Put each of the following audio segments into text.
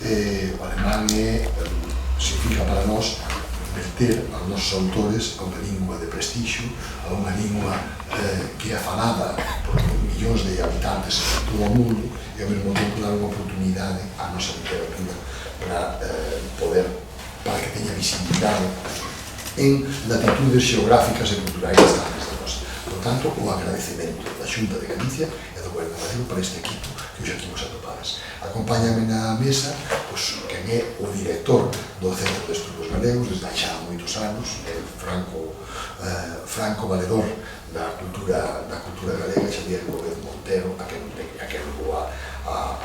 o alemán significa para nós verter aos nosos autores a unha lingua de prestixio, a unha lingua que é falada por millóns de habitantes en todo o mundo e ao mesmo tempo dar unha oportunidade á nosa literatura para que teña visibilidade en latitudes xeográficas e culturais estables de nós. Por tanto, o agradecemento da Xunta de Galicia e do Goberno galego para este equipo que hoxe aquí vos atopades. Acompáñame na mesa quen é o director do Centro de Estudos Galegos desde hai xa moitos anos, franco valedor da cultura galega, Xavier Gómez Montero, a quen vou a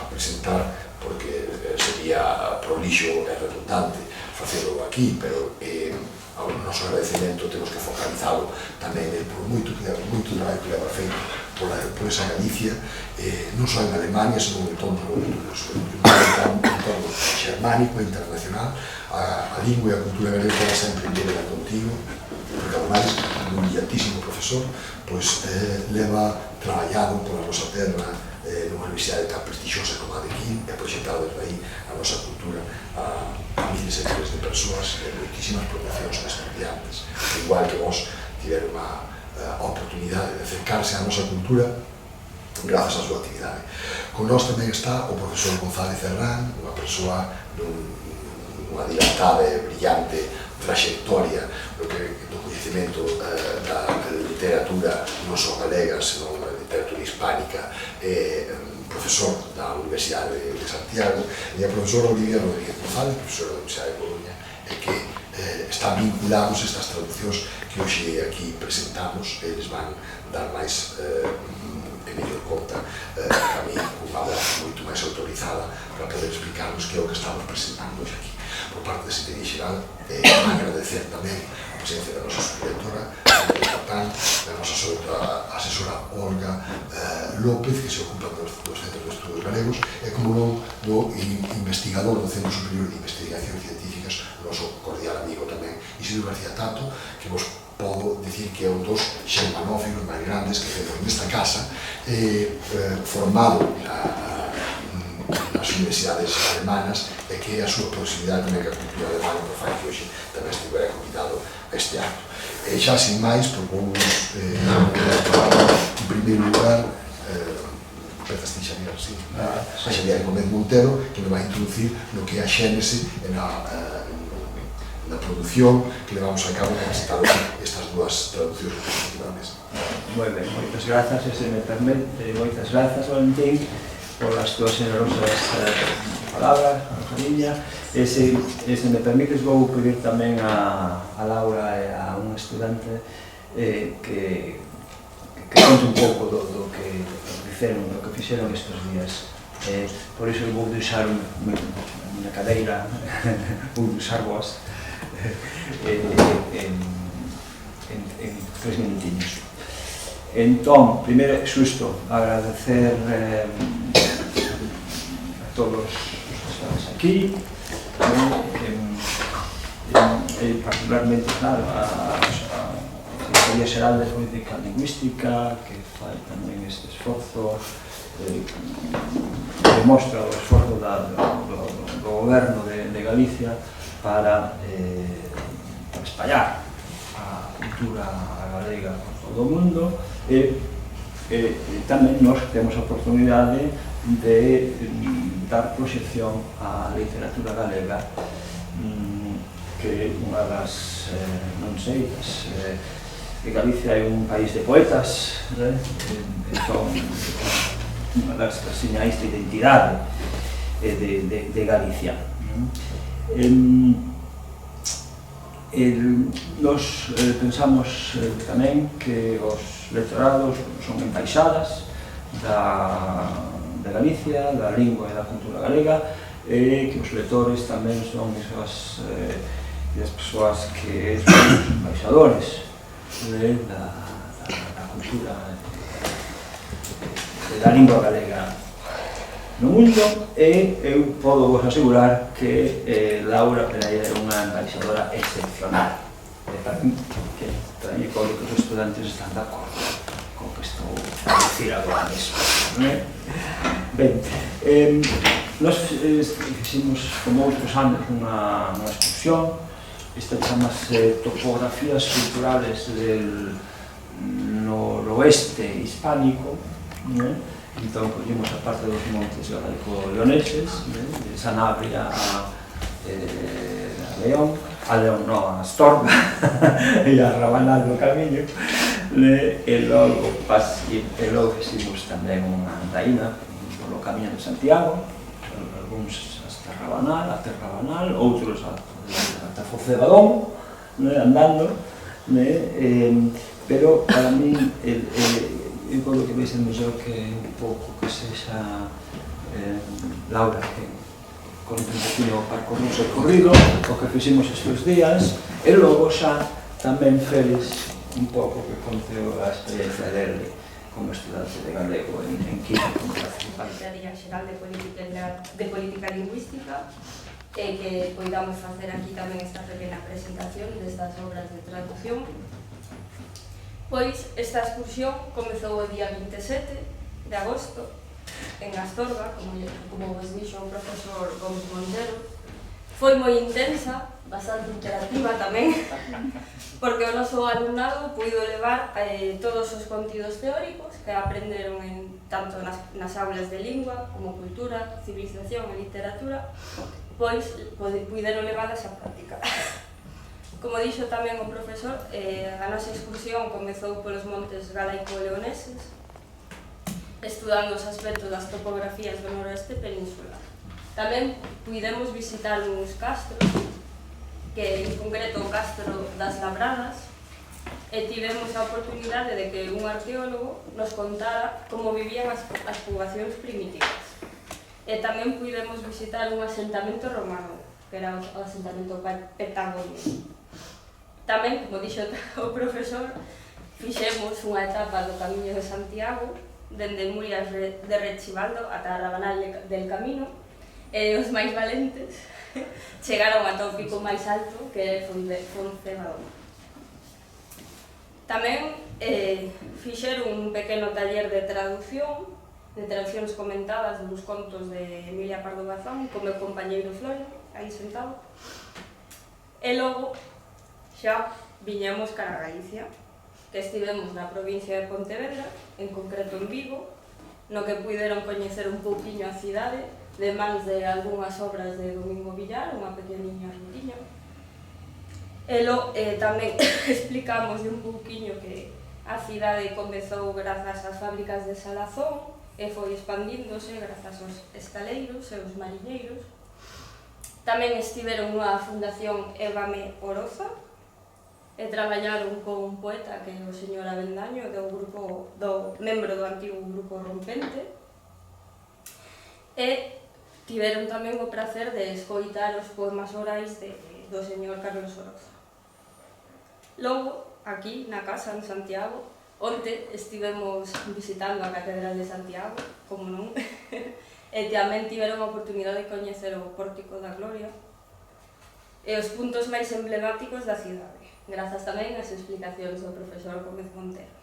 presentar porque sería prolixo e redundante facelo aquí, pero ao noso agradecemento temos que focalizalo tamén por moito traballo que leva feito por esa Galicia, non só en Alemania, senón en todo o entorno xermánico e internacional. A lingua e a cultura galega queda sempre en débeda contigo, porque ademais, un brillantísimo profesor, leva traballado pola nosa terra nunha universidade tan prestixiosa como a de Quín e proxectado desde aí a nosa cultura a miles e miles de persoas e moitísimas promocións de estudiantes, igual que vos tiveron a oportunidade de acercarse á nosa cultura grazas á súa actividade. Con nós tamén está o profesor González Herrán, unha persoa dunha dilatada e brillante traxectoria do coñecemento da literatura non só galega, senón da literatura hispánica, profesor da Universidade de Santiago, e a profesora Olivia Rodríguez González, profesora da Universidade de Coruña, e que están vinculados estas traduccións que hoxe aquí presentamos. Eles van dar máis e mellor conta a mí, cunha voz moito máis autorizada para poder explicarnos que é o que estamos presentando hoxe aquí. Por parte da Secretaría Xeral, agradecer tamén a presencia da nosa subdirectora, da nosa asesora Olga López, que se ocupa dos Centros de Estudos Galegos, e como non do investigador do Centro Superior de Investigacións Científicas, o noso cordial amigo tamén, Isidro García Tato, que vos podo dicir que é un dos xermanófilos máis grandes que temos nesta casa, formado nas universidades alemanas, e que a súa proximidade tamén que a cultura alemana por fai que hoxe tamén estivera convidado a este acto. E xa sin máis, propomos en primeiro lugar empezas ti, Xavier, sí, Xavier Gómez Montero, que nos vai introducir no que é a xénese e na produción que levamos a cabo para presentar estas dúas traduccións respectivamente. Moi ben, moitas grazas, e se me permite, moitas grazas, Valentín, por as túas generosas palabras, a familia. E se me permites, vou pedir tamén a Laura e a un estudante que conte un pouco do que fixeron estes días. Por iso vou deixar unha cadeira, vou deixar vos en 3 minutinhos. Entón, primeiro, xusto, agradecer a todos os que estamos aquí, e particularmente, claro, a Secretaría Xeral de Política Lingüística, que fai tamén este esforzo, que demostra o esforzo do Goberno de Galicia para espallar a cultura galega por todo o mundo, e tamén nós temos a oportunidade de dar proxección á literatura galega, que unha das, non sei, que Galicia é un país de poetas, son unha das señais de identidade de Galicia. Nos pensamos tamén que os lectorados son embaixadas de Galicia, da lingua e da cultura galega, e que os lectores tamén son as persoas que son os embaixadores da cultura da lingua galega no mundo, e eu podo vos asegurar que Laura Pereira é unha embaixadora excepcional. Para mí, que os estudantes están de acordo con que estou a dicir agora mesmo. Ben, Nos fixemos, como outros anos, unha excursión. Esta chamase Topografías Culturales del Noroeste Hispánico. Entón, collemos a parte dos montes galaico-leoneses, de Sanabria a León, a Astorga e a Rabanal do camiño, e logo fixemos tamén unha andaína polo camiño de Santiago, algúns hasta Rabanal, outros ata Focebadón, andando, pero para mí eu creo que vai ser mellor que un pouco que sexa Laura que conte un poquinho para con noso corrido, o que fixemos estes días, e logo xa tamén Félix un pouco que conte a experiencia dele como estudante de galego en Quito como participante. Secretaría Xeral de Política Lingüística, e que poidamos facer aquí tamén esta pequena presentación destas obras de traducción. Pois, esta excursión comezou o día 27 de agosto en Astorga, como vos dixo o profesor Gómez Montero. Foi moi intensa, bastante interactiva tamén, porque o noso alumnado puido levar todos os contidos teóricos que aprenderon tanto nas aulas de lingua, como cultura, civilización e literatura, pois puideron levadas á práctica. Como dixo tamén o profesor, a nosa excursión comezou polos montes galaico-leoneses, estudando os aspectos das topografías do noroeste peninsular. Tamén puidemos visitar uns castros, que en concreto o Castro das Labradas, e tivemos a oportunidade de que un arqueólogo nos contara como vivían as poboacións primitivas. E tamén puidemos visitar un asentamento romano, que era o asentamento Petagonio. Tamén, como dixo o profesor, fixemos unha etapa do Camiño de Santiago, dende Murias de Rechibaldo ata Rabanal del Camino, e os máis valentes chegaron ata o pico máis alto, que é Foncebadón. Tamén fixeron un pequeno taller de traduccións comentadas dos contos de Emilia Pardo Bazán, con meu compañeiro Florio, aí sentado. E logo xa viñamos cara a Galicia, que estivemos na provincia de Pontevedra, en concreto en Vigo, no que puideron coñecer un pouquiño a cidade, de mans de algunhas obras de Domingo Villar, unha pequeniña rutiña. Tamén explicamos un pouquiño que a cidade comezou grazas ás fábricas de Salazón e foi expandíndose grazas aos estaleiros e aos mariñeiros. Tamén estiveron unha fundación Évame Oroza e traballaron con un poeta que é o señor Avendaño, membro do antigo grupo Rompente, e tiveron tamén o prazer de escoitar os poemas orais do señor Carlos Oroza. Logo, aquí na casa en Santiago, onte estivemos visitando a Catedral de Santiago, como non, e tamén tiveron a oportunidade de coñecer o Pórtico da Gloria e os puntos máis emblemáticos da cidade, grazas tamén ás explicacións do profesor Gómez Montero.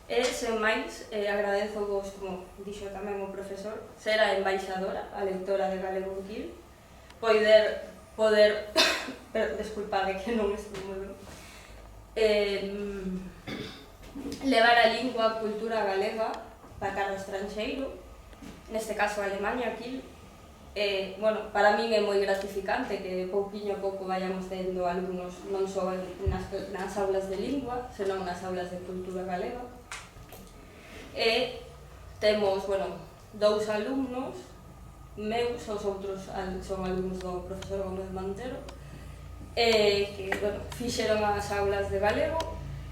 E, sen máis, agradezovos, como dixo tamén o profesor, ser a embaixadora, a lectora de Galego en Quil, desculpade que non estou moi ben, levar a lingua, a cultura galega para cara ao estranxeiro, neste caso a Alemanha, Quil. Para min é moi gratificante que pouquiño a pouco vayamos tendo alumnos non só nas aulas de lingua, senón nas aulas de cultura galega. E temos, dous alumnos meus, os outros son alumnos do profesor Gómez Montero, que fixeron as aulas de galego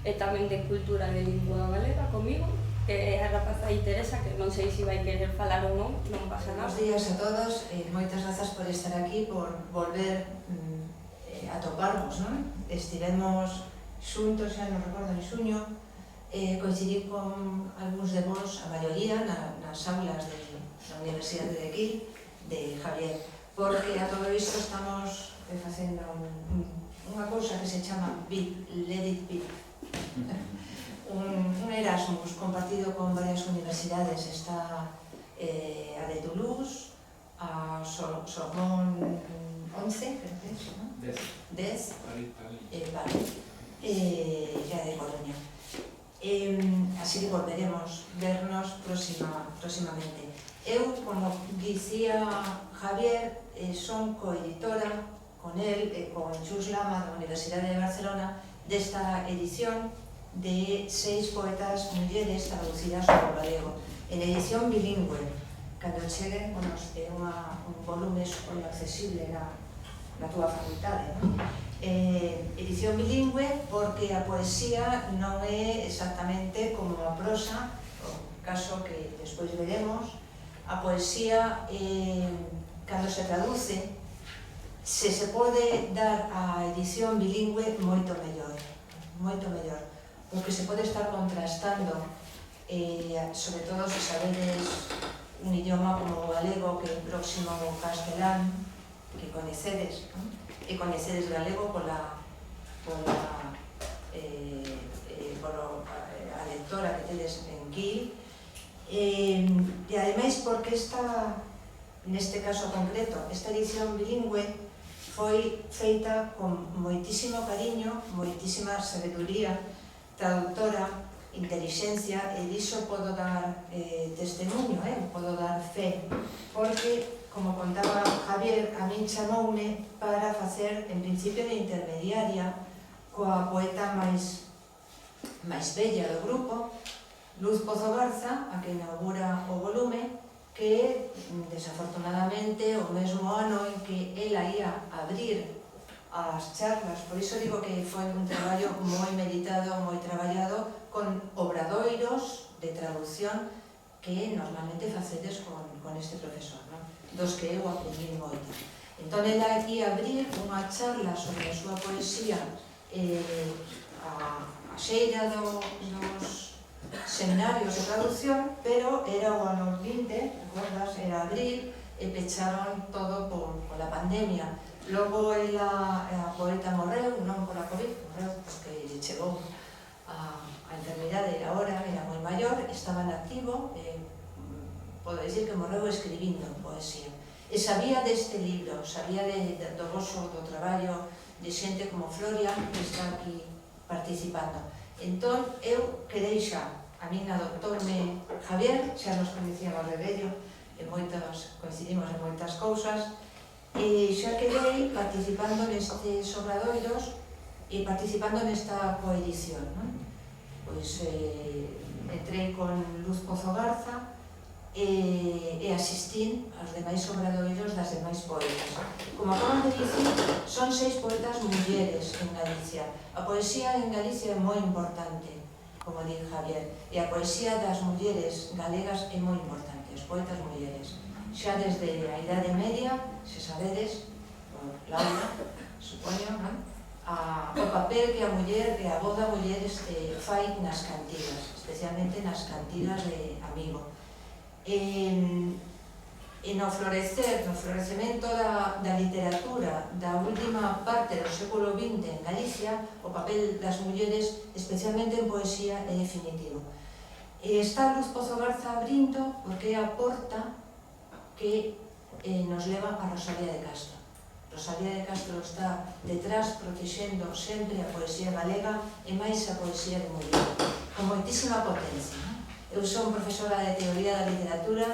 e tamén de cultura de lingua galega comigo, que é a rapaza aí Teresa, que non sei se vai querer falar ou non pasa nada. Bos días a todos, moitas grazas por estar aquí, por volver a toparnos, non? Estivemos xuntos, xa non recordo, en xuño, coincidí con algúns de vos, a maioría, nas aulas da Universidade de Quil, de Javier, porque a todo isto estamos facendo unha cousa que se chama BIP, Let It Be. Un Erasmus compartido con varias universidades. Está a de Toulouse, a Sorbonne 11, creo que es, ¿no? 10, París, e a de Coruña. Así que volveremos vernos próximamente. Eu, como dicía Javier, son coeditora con él e con Xus Lama da Universidade de Barcelona desta edición de 6 poetas mulleres traducidas ao galego en edición bilingüe. Cando cheguen, é un volume super accesible na túa facultade, non? Edición bilingüe porque a poesía non é exactamente como a prosa, o caso que despois veremos. A poesía, cando se traduce, se pode dar a edición bilingüe moito mellor, porque se pode estar contrastando, sobre todo se sabedes un idioma como o galego que é próximo ao castelán, que coñecedes, non? E coñecedes galego pola lectora que tedes en Gil, e ademais porque neste caso concreto, esta edición bilingüe foi feita con moitísimo cariño, moitísima sabeduría traductora, intelixencia, e diso podo dar testemunho, podo dar fe, porque, como contaba Javier, a min chamoume para facer, en principio, de intermediaria coa poeta máis bella do grupo, Luz Pozo Garza, a que inaugura o volume, que desafortunadamente o mesmo ano en que ela ia abrir as charlas, por iso digo que foi un traballo moi meditado, moi traballado, con obradoiros de traducción que normalmente facedes con este profesor, non? Dos que eu aprendi moito. Entón, ela ia abrir unha charla sobre a súa poesía a xeira dos seminarios de traducción, pero era o ano 20, recordas, era abril, e pecharon todo pola pandemia. Logo a poeta morreu, non pola COVID, morreu porque lle chegou a enfermidade, agora era moi maior, estaba en activo, podo dicir que morreu escribindo poesía. E sabía deste libro, sabía do gozo do traballo de xente como Florian, que está aquí participando. Entón, eu quedei xa, a min adoptoume Javier, xa nos coñecíamos de vello, coincidimos en moitas cousas, e xa quedei participando nestes obradoiros e participando nesta coedición, non? Pois entrei con Luz Pozo Garza e asistín aos demais obradoiros das demais poetas. Como acaban de dicir, son 6 poetas mulleres en Galicia. A poesía en Galicia é moi importante, como di Javier, e a poesía das mulleres galegas é moi importante, as poetas mulleres. Xa desde a Idade Media, se sabedes, Laura, supoño, non? O papel que a muller, que a voz da muller fai nas cantigas, especialmente nas cantigas de amigo. E no florecemento da literatura da última parte do século XX en Galicia, o papel das mulleres, especialmente en poesía, é definitivo. Está Luz Pozo Garza abrindo porque é a porta que nos leva a Rosalía de Castro. Rosalía de Castro está detrás protexendo sempre a poesía galega e máis a poesía de muller, con moitísima potencia. Eu son profesora de teoría da literatura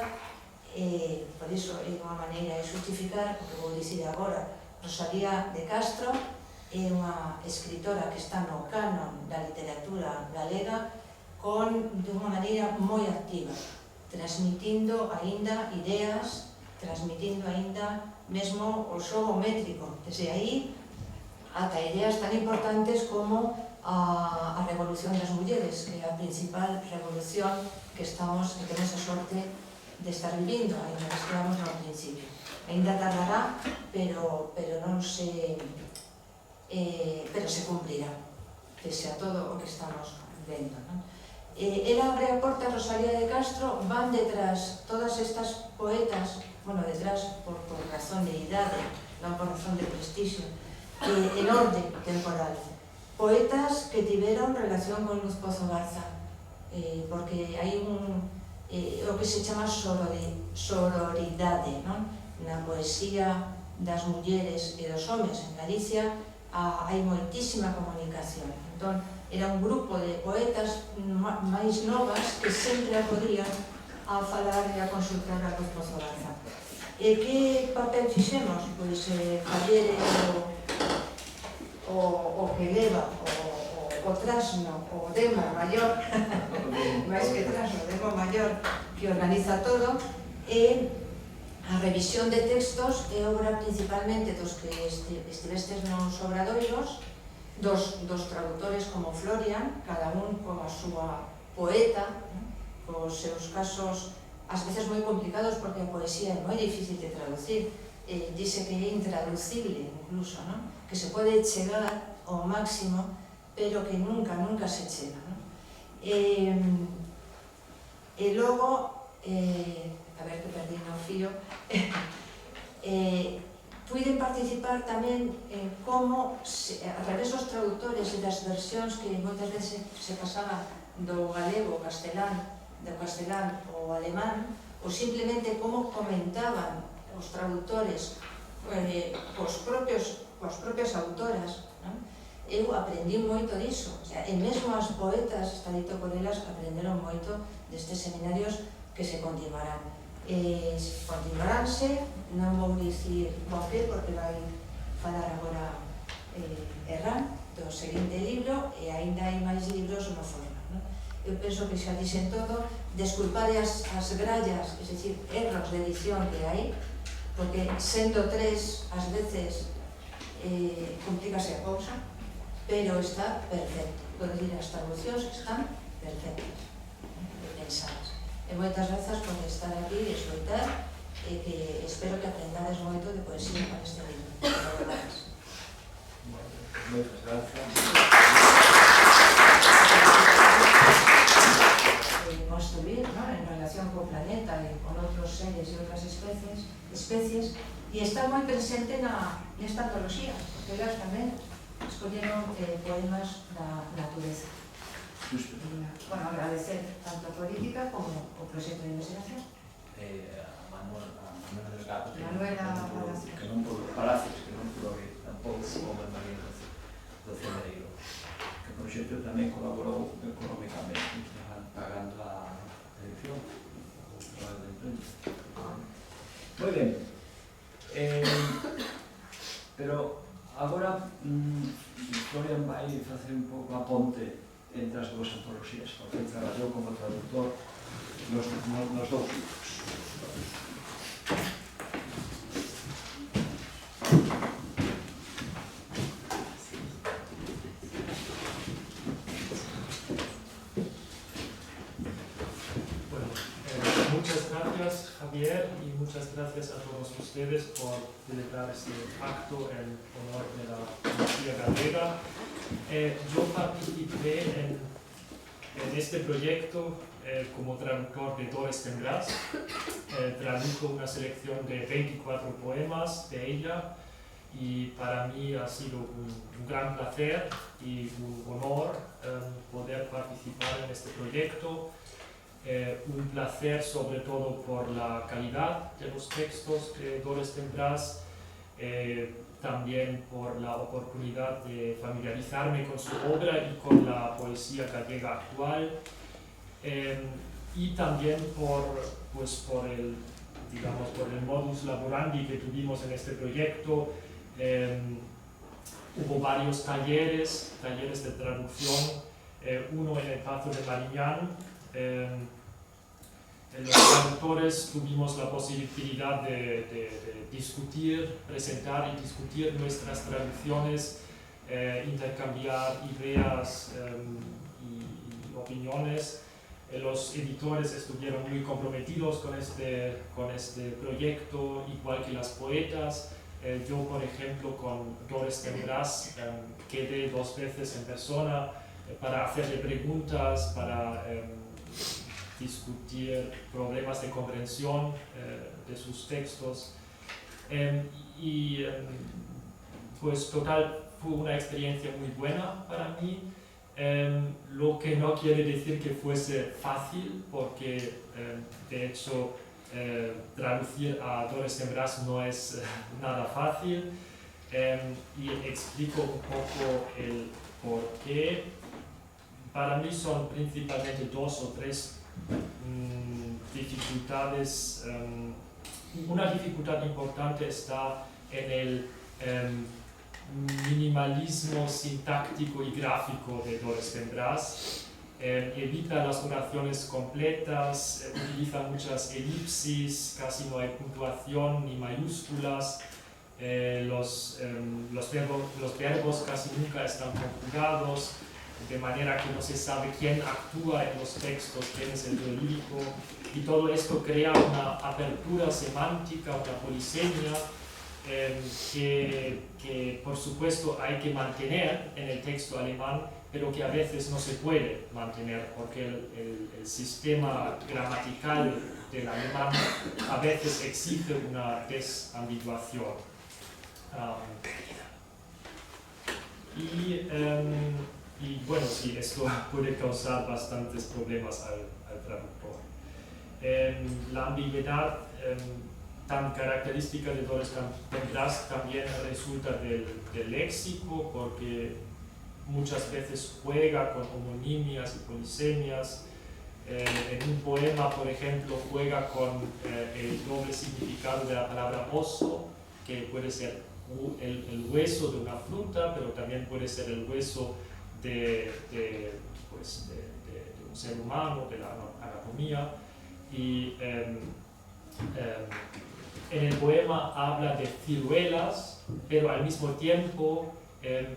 e, por iso, é unha maneira de justificar o que vou dicir agora. Rosalía de Castro é unha escritora que está no canon da literatura galega de unha maneira moi activa, transmitindo aínda ideas, transmitindo aínda mesmo o xogo métrico, desde aí ata ideas tan importantes como a Revolución das Mulleres, que é a principal revolución que temos a sorte de estar vivindo, ainda que estamos no principio. Ainda tardará, pero se cumplirá, pese a todo o que estamos vendo, non? Ela abre a porta, Rosalía de Castro, van detrás todas estas poetas, detrás por razón de idade, non por razón de prestixio, en orde temporal. Poetas que tiveron relación con Luz Pozo Garza, porque hai o que se chama sororidade, non? Na poesía das mulleres e dos homes en Galicia hai moitísima comunicación. Entón, era un grupo de poetas máis novas que sempre acudían a falar e a consultar a Luz Pozogaza. E que papel fixemos? Pois faller o que leva o trasno, o demo maior, máis que trasno, o demo maior que organiza todo, e a revisión de textos é obra principalmente dos que estivestes nos obradoiros, dos traductores como Florian, cada un coa súa poeta, cos seus casos ás veces moi complicados porque a poesía é moi difícil de traducir, dice que é intraducible incluso, non? Que se pode chegar ao máximo pero que nunca se chega, non? E logo, a ver que perdí no fío, puiden participar tamén como, a través dos traductores e das versións que moitas veces se pasaba do galego ao castelán, do castelán ao alemán, ou simplemente como comentaban os traductores coas propias autoras, non? Eu aprendi moito diso, e mesmo as poetas, está dito por elas, aprenderon moito destes seminarios que se continuarán. Continuaránse, non vou dicir que porque vai falar agora Herrán do seguinte libro e aínda hai máis libros no forno, non? Eu penso que xa dixen todo, desculpade as grallas, es dicir, erros de edición que hai, porque sendo tres, ás veces complícase a cousa, pero está perfecto. Podo dicir, as traduccións están perfectas, pensadas. E moitas grazas por estar aquí e escoitar, e que espero que aprendades moito de poesía con este libro. Moitas grazas. Construir, ¿no?, en relación co planeta e con outros seres e outras especies, e está moi presente nesta antoloxía, porque elas tamén escolleron poemas da natureza. Bueno, agradecer tanto a política como o proxecto de investigación. Manuela Delgado, Palacios. que non pudo ir tampouco como María do Celeiro, que o proxecto tamén colaborou económicamente, pagando a edición da imprenta. Moi ben, pero agora Florian vai facer un pouco a ponte entre as dúas antoloxías, porque traballou como traductor nos dous libros. Muchas gracias, Javier, y muchas gracias a todos ustedes por celebrar este acto en honor de la poesía gallega. Yo participé en este proyecto como traductor de Doris Tendrás. Tradujo una selección de 24 poemas de ella y para mí ha sido un gran placer y un honor poder participar en este proyecto. Un placer sobre todo por la calidad de los textos de Doris Tendrás, también por la oportunidad de familiarizarme con su obra y con la poesía gallega actual, y también por el modus laborandi que tuvimos en este proyecto. Hubo varios talleres de traducción, uno en el Pazo de Mariñán. Los traductores tuvimos la posibilidad de discutir, presentar y discutir nuestras traducciones, intercambiar ideas y opiniones. Los editores estuvieron muy comprometidos con este proyecto, igual que las poetas. Yo, por ejemplo, con Doris Tendrás quedé 2 veces en persona para hacerle preguntas, para discutir problemas de comprensión de sus textos. Pues total, fue una experiencia muy buena para mí. lo que no quiere decir que fuese fácil, porque de hecho traducir a Dolores Tendrás no es nada fácil, y explico un poco el por qué. Para mí son principalmente 2 o 3 dificultades. Una dificultad importante está en el minimalismo sintáctico y gráfico de Dolores Tendrás. Evita las oraciones completas, utiliza muchas elipsis, casi no hay puntuación ni mayúsculas. Los verbos casi nunca están conjugados, de manera que no se sabe quién actúa en los textos, quién es el lírico, y todo esto crea una apertura semántica, una polisemia, que por supuesto hay que mantener en el texto alemán, pero que a veces no se puede mantener, porque el sistema gramatical del alemán a veces exige una desambiguación. Y bueno, sí, esto puede causar bastantes problemas al traductor. La ambigüedad tan característica de Dolores Tendrás también resulta del léxico, porque muchas veces juega con homonimias y polisemias. En un poema, por ejemplo, juega con el doble significado de la palabra oso, que puede ser el hueso de una fruta, pero también puede ser el hueso de un ser humano, de la anatomía. Y en el poema habla de ciruelas, pero al mismo tiempo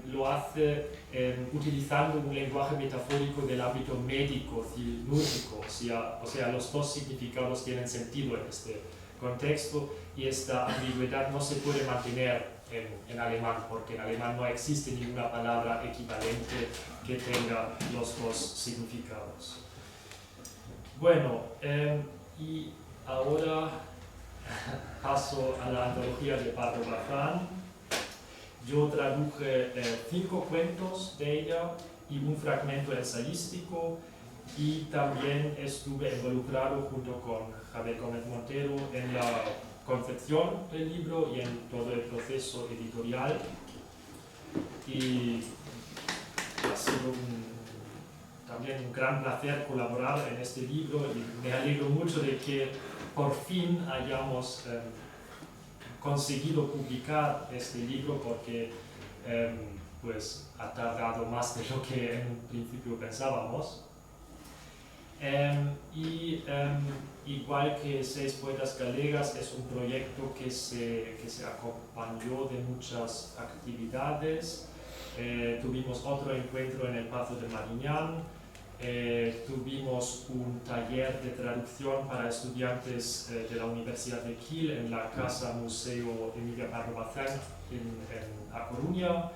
lo hace utilizando un lenguaje metafórico del ámbito médico, cirúrgico, o sea, los 2 significados tienen sentido en este contexto, y esta ambigüedad no se puede mantener en alemán, porque en alemán no existe ninguna palabra equivalente que tenga los 2 significados. Bueno, y ahora paso a la antología de Pardo Bazán. Yo traduje 5 cuentos de ella y un fragmento ensayístico, y también estuve involucrado junto con Javier Gómez Montero en la concepción del libro y en todo el proceso editorial. Y ha sido también un gran placer colaborar en este libro, y me alegro mucho de que por fin hayamos conseguido publicar este libro, porque pues ha tardado más de lo que en un principio pensábamos. Igual que 6 Poetas Galegas, es un proyecto que se acompañó de muchas actividades. Tuvimos otro encuentro en el Pazo de Mariñán, tuvimos un taller de traducción para estudiantes de la Universidad de Kiel en la Casa Museo Emilia Pardo Bazán en A Coruña,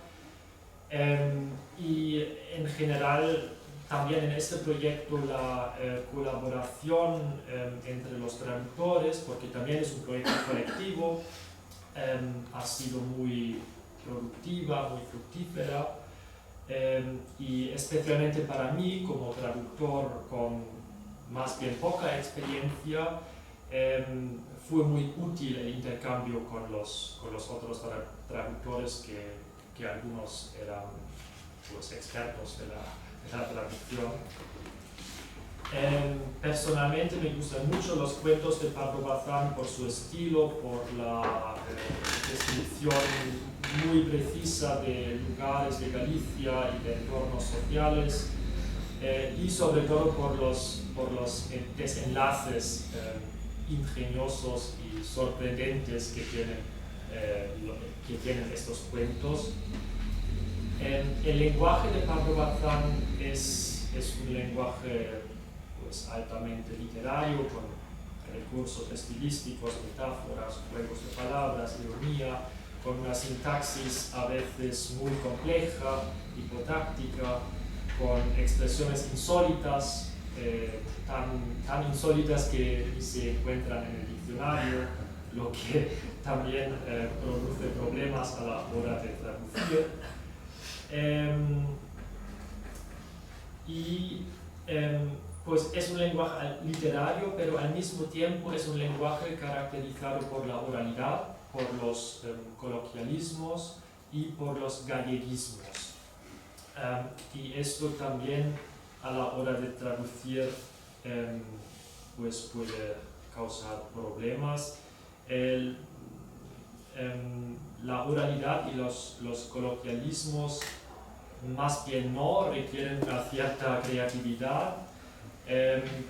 y en general también en este proyecto la colaboración entre los traductores, porque también es un proyecto colectivo, ha sido muy productiva, muy fructífera, y especialmente para mí, como traductor con más bien poca experiencia, fue muy útil el intercambio con los otros traductores, que algunos eran pues, expertos de la traducción. Personalmente me gustan mucho los cuentos de Pardo Bazán por su estilo, por la descripción muy precisa de lugares de Galicia y de entornos sociales, y sobre todo por los desenlaces ingeniosos y sorprendentes que tienen estos cuentos. El lenguaje de Pardo Bazán es un lenguaje pues, altamente literario, con recursos estilísticos, metáforas, juegos de palabras, ironía, con una sintaxis a veces muy compleja, hipotáctica, con expresiones insólitas, tan insólitas que ni se encuentran en el diccionario, lo que también produce problemas a la hora de traducir. y pues es un lenguaje literario, pero al mismo tiempo es un lenguaje caracterizado por la oralidad, por los coloquialismos y por los galleguismos. Y esto también a la hora de traducir pues puede causar problemas. La oralidad y los coloquialismos más bien no requieren una cierta creatividad,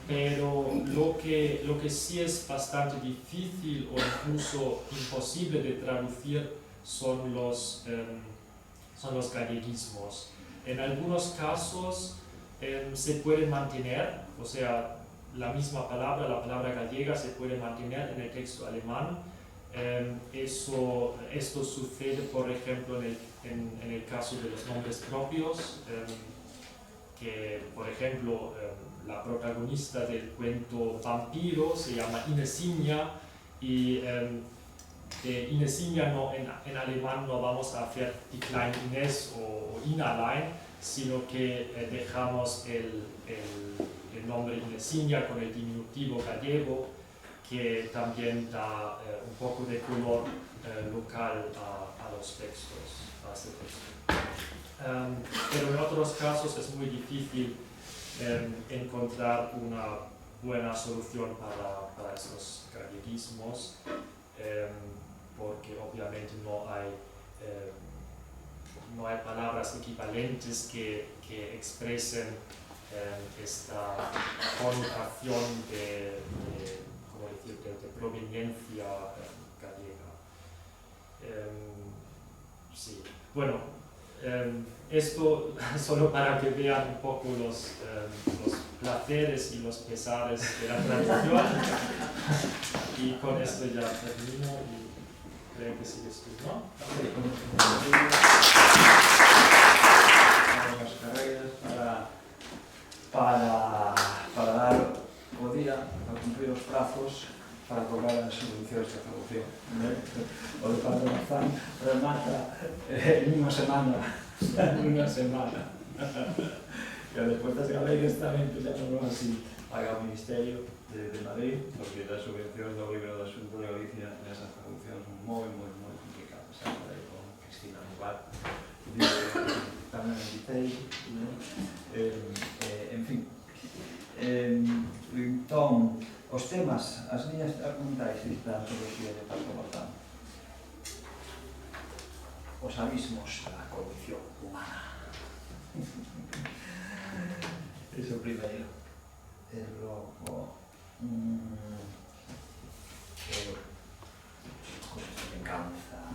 pero lo que sí es bastante difícil o incluso imposible de traducir son los galleguismos. En algunos casos se puede mantener, o sea, la misma palabra, la palabra gallega, se puede mantener en el texto alemán. Esto sucede, por ejemplo, en el caso de los nombres propios, que, por ejemplo, la protagonista del cuento Vampiro se llama Inesinha, y de Inesinha en alemán no vamos a hacer die kleine Ines o Inalein, sino que dejamos el nombre Inesinha con el diminutivo gallego, que también da un poco de color local a los textos, a este texto. Pero en otros casos es muy difícil encontrar una buena solución para estos galleguismos, porque obviamente no hay palabras equivalentes que expresen esta connotación de proveniencia gallega. Sí. Bueno, esto solo para que vean un poco los placeres y los pesares de la traducción. Y con esto ya termino y creo que sigues tú, ¿no? Las carreras para dar o día, para cumplir os prazos para cobrar as subvencións de traducción. O Departamento de Mazán remata en unha semana. E despois das galegas tamén non así paga o Ministerio de Madrid, porque as subvencións do libro da Xunta de Galicia nesas traduccións son moi complicadas. Con Cristina Mubat tamén editei, en fin. Entón, os temas, as liñas argumentais da antropoloxía de Paco Botán, os abismos da condición humana. Iso primeiro. E logo, cosas de venganza,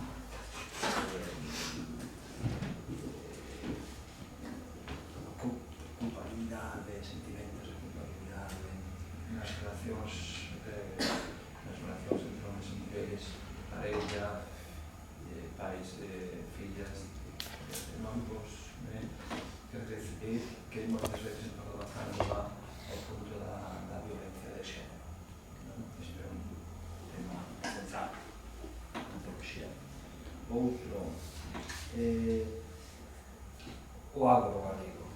culpabilidade, sentimentos de culpabilidade, nas relacións entre homens e mulleres, parella, pais, fillas, noivos, quer decir, que moitas veces nos avanzamos ao punto da violencia de xénero. Isto é un tema central na antropoloxía. Outro, o agro galego,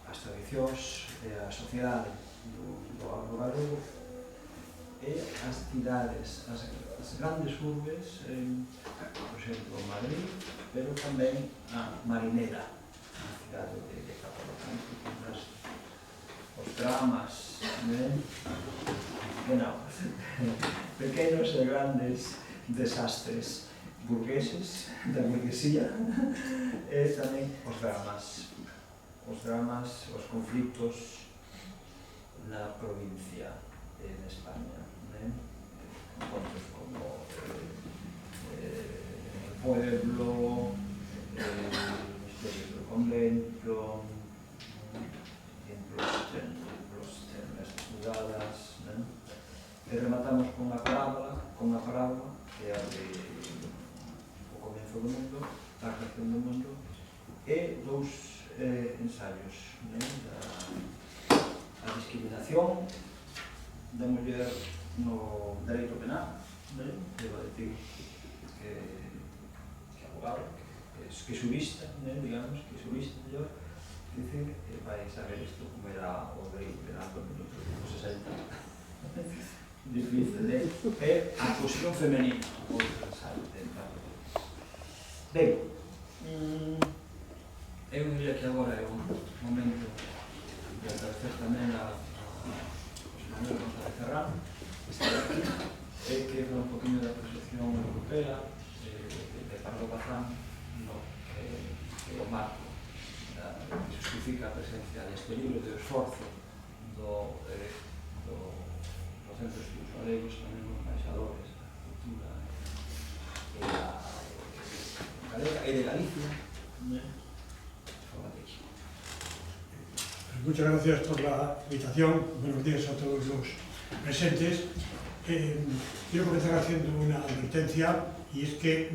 as tradicións e a sociedade do agro galego e as cidades, as grandes urbes, por exemplo, Madrid, pero tamén a Marinera, a cidade de Capolotán, os dramas, pequenos e grandes desastres burgueses, da burguesía, e tamén os dramas, os conflictos na provincia en España, encontros como el pueblo, misterios do convento, templos, termas mudadas, e rematamos con unha parábola que é a de o comezo do mundo, a creación do mundo, e dous ensaios da discriminación da muller no dereito penal, debo decir que abogado, que xurista, digamos, que xurista mellor, dicir, vai saber isto como era o rei de Nato en 1860. Difícil, é a cuestión femenina, outra salte. Ben, eu diría que agora é un momento de agradecer tamén a José Manuel González Ferrán, que está aquí, que é un poquinho da proxección europea de Pardo Bazán, que o marco que justifica a presencia deste libro de esforzo do Centro de Estudos Galegos, tamén os embaixadores da cultura galega e de Galicia. Muchas gracias por la invitación. Buenos días a todos los presentes. Quiero comenzar haciendo una advertencia, y es que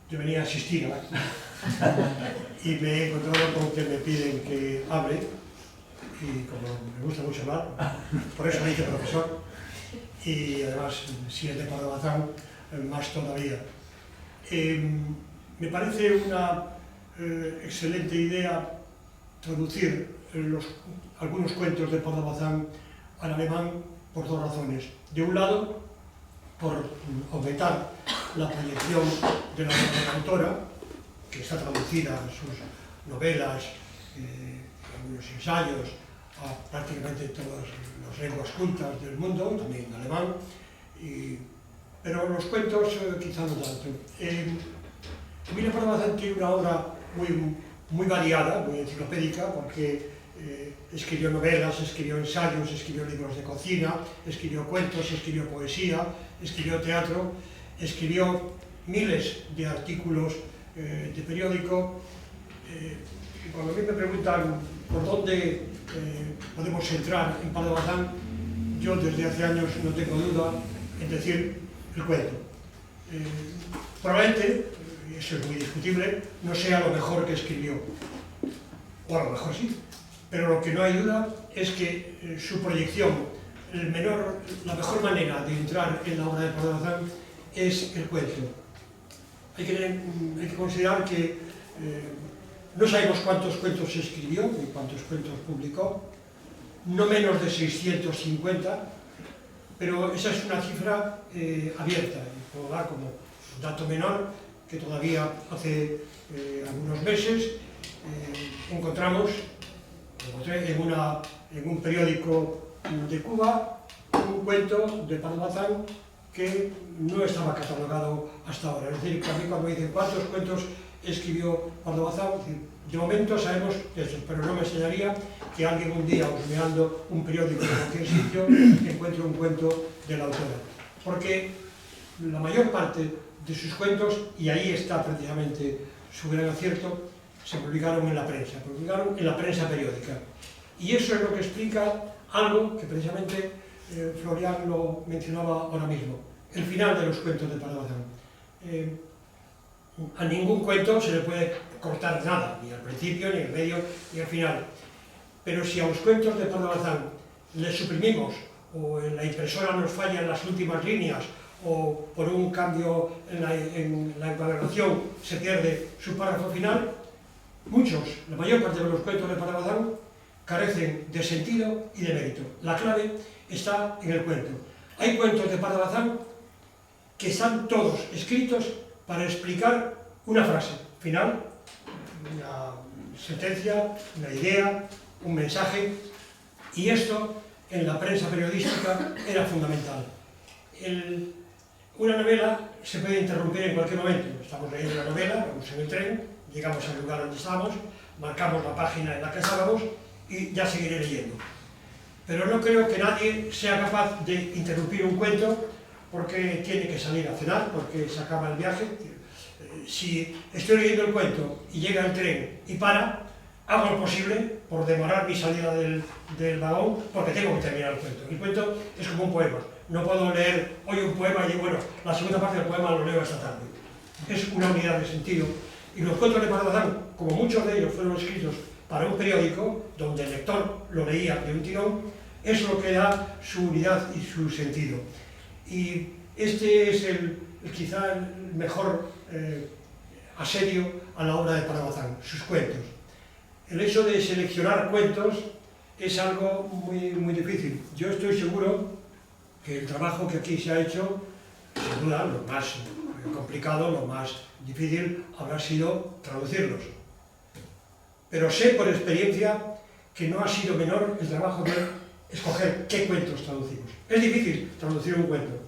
yo venía a asistir a la y me he encontrado con que me piden que hable, y como me gusta mucho hablar, por eso me hice profesor, y además si es de Pardo Bazán, más todavía. Me parece una excelente idea traducir algunos cuentos de Pardo Bazán al alemán por dos razones. De un lado, por aumentar la proyección de la autora, que está traducida en sus novelas, algunos ensayos, a prácticamente todas las lenguas cultas del mundo, también en alemán, pero los cuentos quizá no tanto. Emilio Pardo Bazán tiene una obra muy variada, muy enciclopédica, porque escribió novelas, escribió ensayos, escribió libros de cocina, escribió cuentos, escribió poesía, escribió teatro, escribió miles de artículos de periódico. Y cuando a mí me preguntan por dónde podemos entrar en Pardo Bazán, yo desde hace años no tengo duda en decir el cuento. Probablemente, y eso es muy discutible, no sea lo mejor que escribió, o a lo mejor sí, pero lo que no hay duda es que su proyección, la mejor manera de entrar en la obra de Pardo Bazán es el cuento. Hay que considerar que no sabemos cuántos cuentos escribió ni cuántos cuentos publicó, no menos de 650, pero esa es una cifra abierta, y puedo dar como dato menor que todavía hace algunos meses encontré en un periódico de Cuba un cuento de Pardo Bazán que no estaba catalogado hasta ahora. Es decir, que a mí cuando me dicen cuántos cuentos escribió Pardo Bazán, de momento sabemos eso, pero no me extrañaría que alguien un día, husmeando un periódico en cualquier sitio, encuentre un cuento de la autora. Porque la mayor parte de sus cuentos, y ahí está precisamente su gran acierto, se publicaron en la prensa periódica. Y eso es lo que explica algo que precisamente Florian lo mencionaba ahora mismo, el final de los cuentos de Pardo Bazán. A ningún cuento se le puede cortar nada, ni al principio, ni al medio, ni al final. Pero si a los cuentos de Pardo Bazán les suprimimos, o en la impresora nos fallan las últimas líneas, o por un cambio en la encuadernación se pierde su párrafo final, la mayor parte de los cuentos de Pardo Bazán carecen de sentido y de mérito. La clave está en el cuento. Hay cuentos de Pardo Bazán que están todos escritos para explicar una frase final, una sentencia, una idea, un mensaje, y esto en la prensa periodística era fundamental. Una novela se puede interrumpir en cualquier momento. Estamos leyendo la novela, vamos en el tren, llegamos al lugar donde estábamos, marcamos la página en la que estábamos y ya seguiré leyendo. Pero no creo que nadie sea capaz de interrumpir un cuento porque tiene que salir a cenar, porque se acaba el viaje. Si estoy leyendo el cuento y llega el tren y para, hago lo posible por demorar mi salida del vagón porque tengo que terminar el cuento. El cuento es como un poema. No puedo leer hoy un poema y bueno, la segunda parte del poema lo leo esta tarde. Es una unidad de sentido. Y los cuentos de Pardo Bazán, como muchos de ellos fueron escritos para un periódico, donde el lector lo leía de un tirón, es lo que da su unidad y su sentido. Y este es quizá el mejor asedio a la obra de Pardo Bazán, sus cuentos. el hecho de seleccionar cuentos es algo muy difícil. Yo estoy seguro que el trabajo que aquí se ha hecho, sin duda, lo más complicado, lo más difícil habrá sido traducirlos. Pero sé por experiencia que no ha sido menor el trabajo de escoger qué cuentos traducimos. Es difícil traducir un cuento,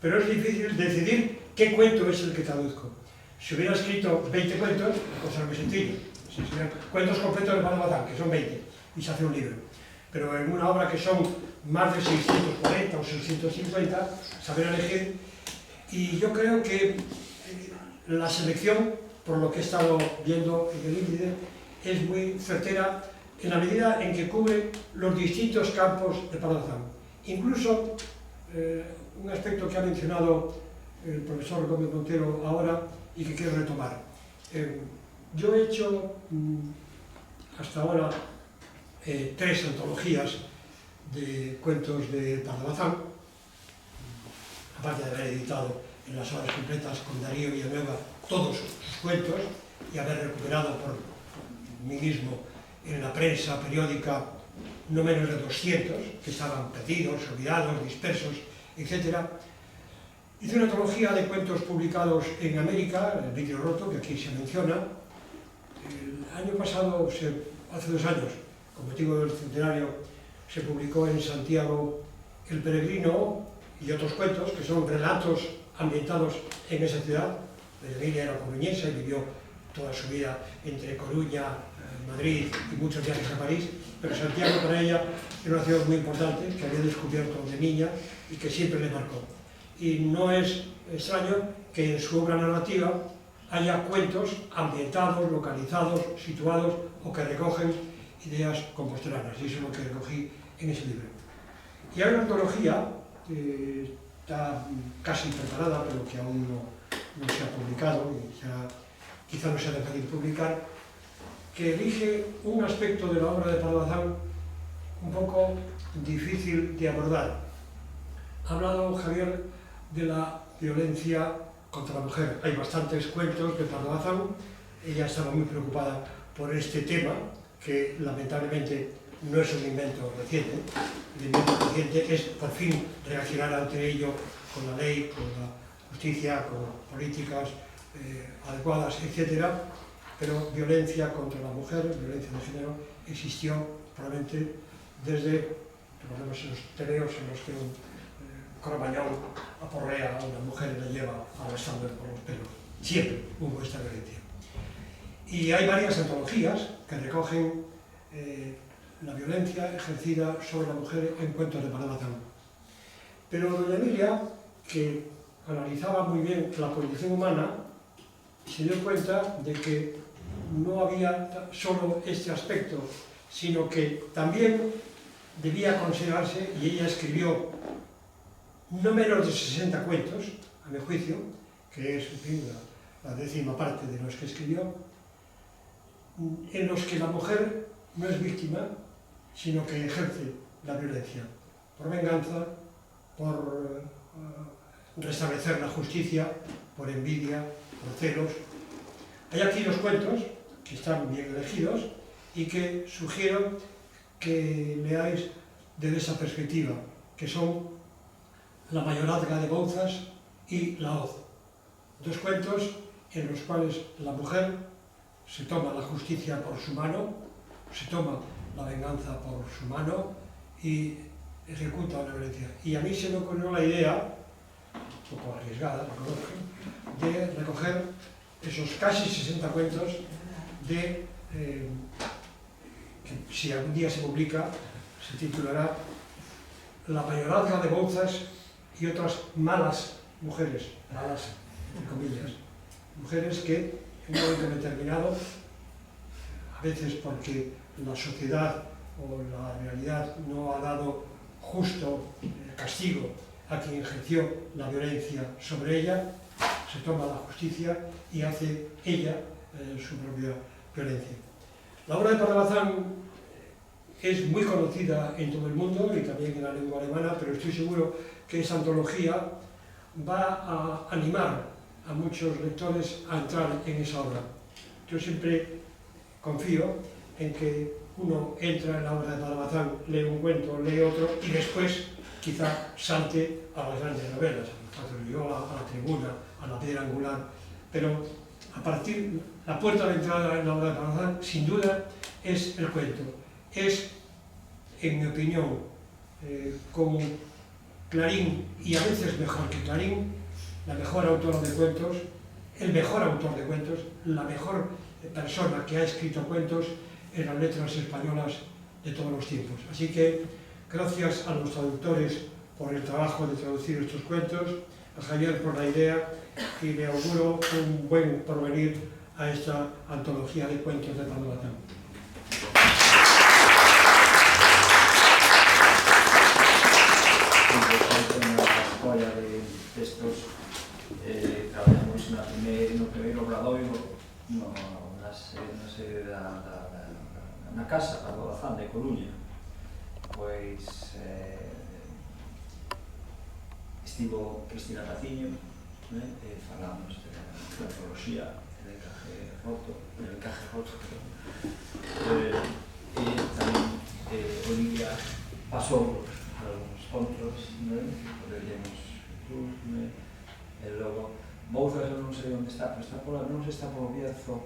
pero es difícil decidir qué cuento es el que traduzco. Si hubiera escrito 20 cuentos, pues era muy sencillo. Si hubieran cuentos completos de Pablo Bazán, que son 20, y se hace un libro. Pero en una obra que son más de 640 o 650, saber elegir. Y yo creo que la selección, por lo que he estado viendo en el índice, es muy certera en la medida en que cubre los distintos campos de Pablo Bazán. Incluso un aspecto que ha mencionado el profesor Gómez Montero ahora y que quiero retomar. Yo he hecho hasta ahora 3 antologías de cuentos de Pablo Bazán, aparte de haber editado en las obras completas con Darío Villanueva todos sus cuentos y haber recuperado por mí mismo en la prensa periódica no menos de 200 que estaban perdidos, olvidados, dispersos, etc. Hice una antología de cuentos publicados en América, El vidrio roto, que aquí se menciona. El año pasado, hace 2 años, con motivo del centenario, se publicó en Santiago El peregrino y otros cuentos, que son relatos ambientados en esa ciudad. Emilia era coruñesa y vivió toda su vida entre Coruña, Madrid y muchos viajes a París, pero Santiago para ella era una ciudad muy importante que había descubierto de niña y que siempre le marcó. Y no es extraño que en su obra narrativa haya cuentos ambientados, localizados, situados o que recogen ideas compostelanas, y eso es lo que recogí en ese libro. Y hay una antología que está casi preparada, pero que aún no se ha publicado y ya quizá no sea fácil publicar, que elige un aspecto de la obra de Pablo Bazán un poco difícil de abordar. Ha hablado Javier de la violencia contra la mujer. Hay bastantes cuentos de Pablo Bazán. Ella estaba muy preocupada por este tema, que lamentablemente no es un invento reciente. El invento reciente es por fin reaccionar ante ello con la ley, con la justicia, con políticas adecuadas, etc. Pero violencia contra la mujer, violencia de género, existió probablemente desde, por lo menos en los tebeos en los que un cromañón aporrea a una mujer y la lleva arrastrándola por los pelos. Siempre hubo esta violencia. Y hay varias antologías que recogen la violencia ejercida sobre la mujer en cuentos de Pablo Bazán. Pero doña Emilia, que analizaba muy bien la condición humana, se dio cuenta de que no había solo este aspecto, sino que también debía considerarse, y ella escribió no menos de 60 cuentos, a mi juicio, que es en fin, la 10ª parte de los que escribió, en los que la mujer no es víctima, sino que ejerce la violencia, por venganza, por restablecer la justicia, por envidia, por celos. Hay aquí los cuentos, que están bien elegidos, y que sugiero que leáis desde esa perspectiva, que son La mayorazga de Bouzas y La hoz. 2 cuentos en los cuales la mujer se toma la justicia por su mano, se toma la venganza por su mano y ejecuta una violencia. Y a mí se me ocurrió la idea, un poco arriesgada, de recoger esos casi 60 cuentos de, que si algún día se publica, se titulará La mayorazga de Bouzas y otras malas mujeres, malas, entre comillas, mujeres que en un momento determinado, a veces porque la sociedad o la realidad no ha dado justo castigo a quien ejerció la violencia sobre ella, se toma la justicia y hace ella su propia violencia. La obra de Pablo Bazán es muy conocida en todo el mundo y también en la lengua alemana, pero estoy seguro que esa antología va a animar a muchos lectores a entrar en esa obra. Yo siempre confío en que uno entra en la obra de Padre Bazán, lee un cuento, lee otro y después quizá salte a las grandes novelas, a la Tribuna, a la Piedra Angular, pero a partir, la puerta de entrada en la obra de Padre Bazán, sin duda, es el cuento. Es, en mi opinión, como Clarín, y a veces mejor que Clarín, la mejor autora de cuentos, el mejor autor de cuentos, la mejor persona que ha escrito cuentos en las letras españolas de todos los tiempos. Así que, gracias a los traductores por el trabajo de traducir estos cuentos, a Javier por la idea, y le auguro un buen porvenir a esta antología de cuentos de Padre Bazán. Na escolla de textos traballamos no primeiro obradoiro na sede na casa Padre Bazán de Coruña. Pois estivo Cristina Paciño, falamos de antropoloxía, de encaje roto, e tamén Olivia pasou algúns contos, poderíamos incluir, e logo Bouzas eu non sei onde está, pero está por non sei se está por Bierzo.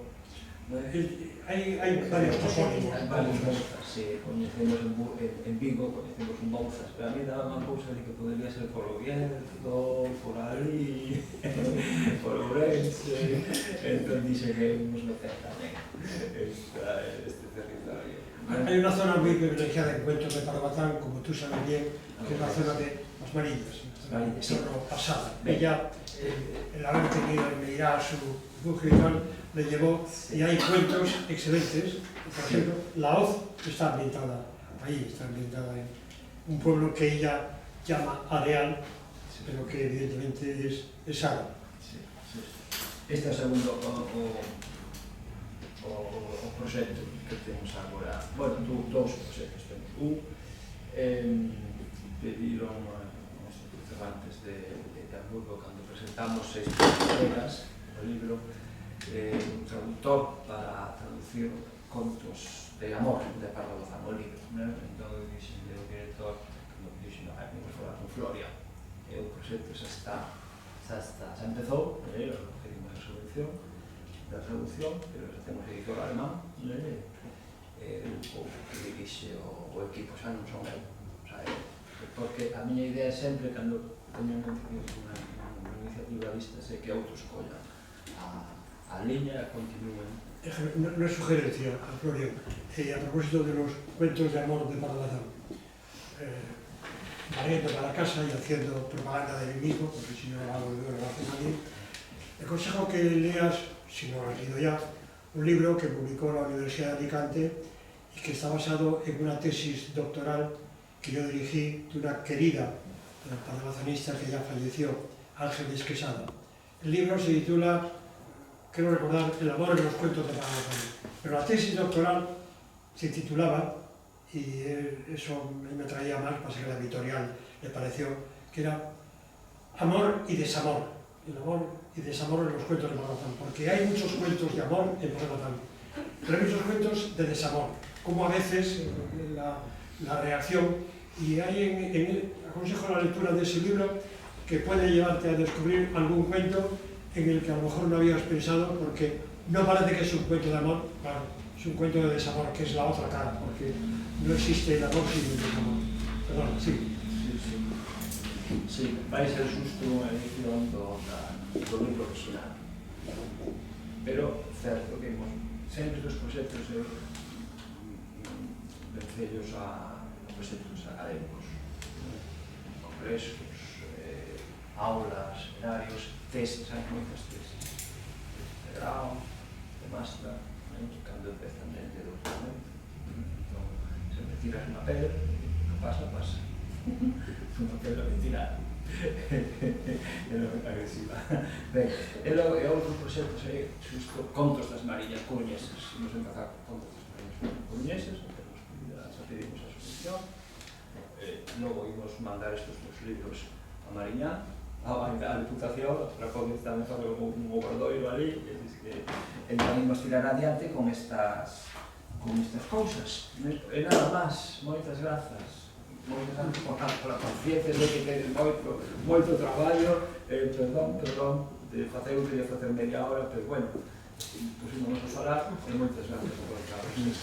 Hai varios topónimos. Varios Bouzas, si coñecemos en Vigo, coñecemos un Bouzas, pero a mí daba unha cousa de que podería ser por Bierzo, por ali, por Ourense, entón dixe que nos meter tamén este territorio. Hay una zona muy privilegiada en cuentos de Padre Bazán, como tú sabes bien, que es la zona de Las Marillas, Cerro Pasada. Ella, el haber tenido en Meirá su refugio y tal, le llevó, y hay cuentos excelentes. Por ejemplo, La Hoz está ambientada ahí, está ambientada en un pueblo que ella llama Areal, pero que evidentemente es árabe. Este é o segundo o proxecto que temos agora, bueno, dous proxectos temos. Pediron os participantes de Hamburgo cando presentamos 6 entregas do libro un traductor para traducir contos de amor de Padre Bazán o libro. Entón eu dixen ao director, cando me dixen, vamos falar con Floria, e o proxecto xa empezou, pedimos a subvención da traducción, pero xa temos editor alemán, o que dirixe o equipo xa non son eu, porque a miña idea sempre, cando teño unha iniciativa vista, é que outros collan a liña e continúen. Una sugerencia a Florian, a propósito de los cuentos de amor de Padre Bazán. Barriendo para la casa y haciendo propaganda de mí mismo, porque si no lo hago no lo hace nadie, te aconsejo que leas, si no lo has leído ya, un libro que publicó la Universidad de Alicante y que está basado en una tesis doctoral que yo dirigí de una querida padre-bazanista que ya falleció, Ángeles Quesada. El libro se titula, creo recordar, El amor en los cuentos de Padre Bazán. Pero la tesis doctoral se titulaba, y eso me traía más, pasa que la editorial le pareció, que era Amor y desamor. El amor y desamor en los cuentos de Padre Bazán, porque hay muchos cuentos de amor en Padre Bazán, pero hay muchos cuentos de desamor, como a veces la reacción, y hay aconsejo la lectura de ese libro que puede llevarte a descubrir algún cuento en el que a lo mejor no habías pensado, porque no parece que es un cuento de amor, claro, es un cuento de desamor, que es la otra cara, porque no existe el amor sin el desamor. Perdón, sí. Sí, vai ser xusto unha edición do libro original. Pero, certo que sempre os proxectos vencellos a proxectos académicos, congresos, aulas, seminarios, tesis, hai moitas tesis de grau, de máster, que cando empezan de doutoramento, entón sempre tiras unha pedra, que pasa, pasa. Unha pedra de tirar. É non agresiva. Ben, e outros proxectos xusto contos das Marillas coruñesas. Imos empezar con contos das Marillas coruñesas, xa pedimos a subvención. Logo imos mandar estes dos libros a Mariñá, a Diputación, para poder tamén fazer un obradoiro ali, entón imos tirar adiante con con estas cousas. E nada máis, moitas grazas. Moitas grazas pola conciencia de que tedes moito traballo, perdón, de facer o que ia facer media hora, pero bueno, pusimos a falar, e moitas grazas por traballo.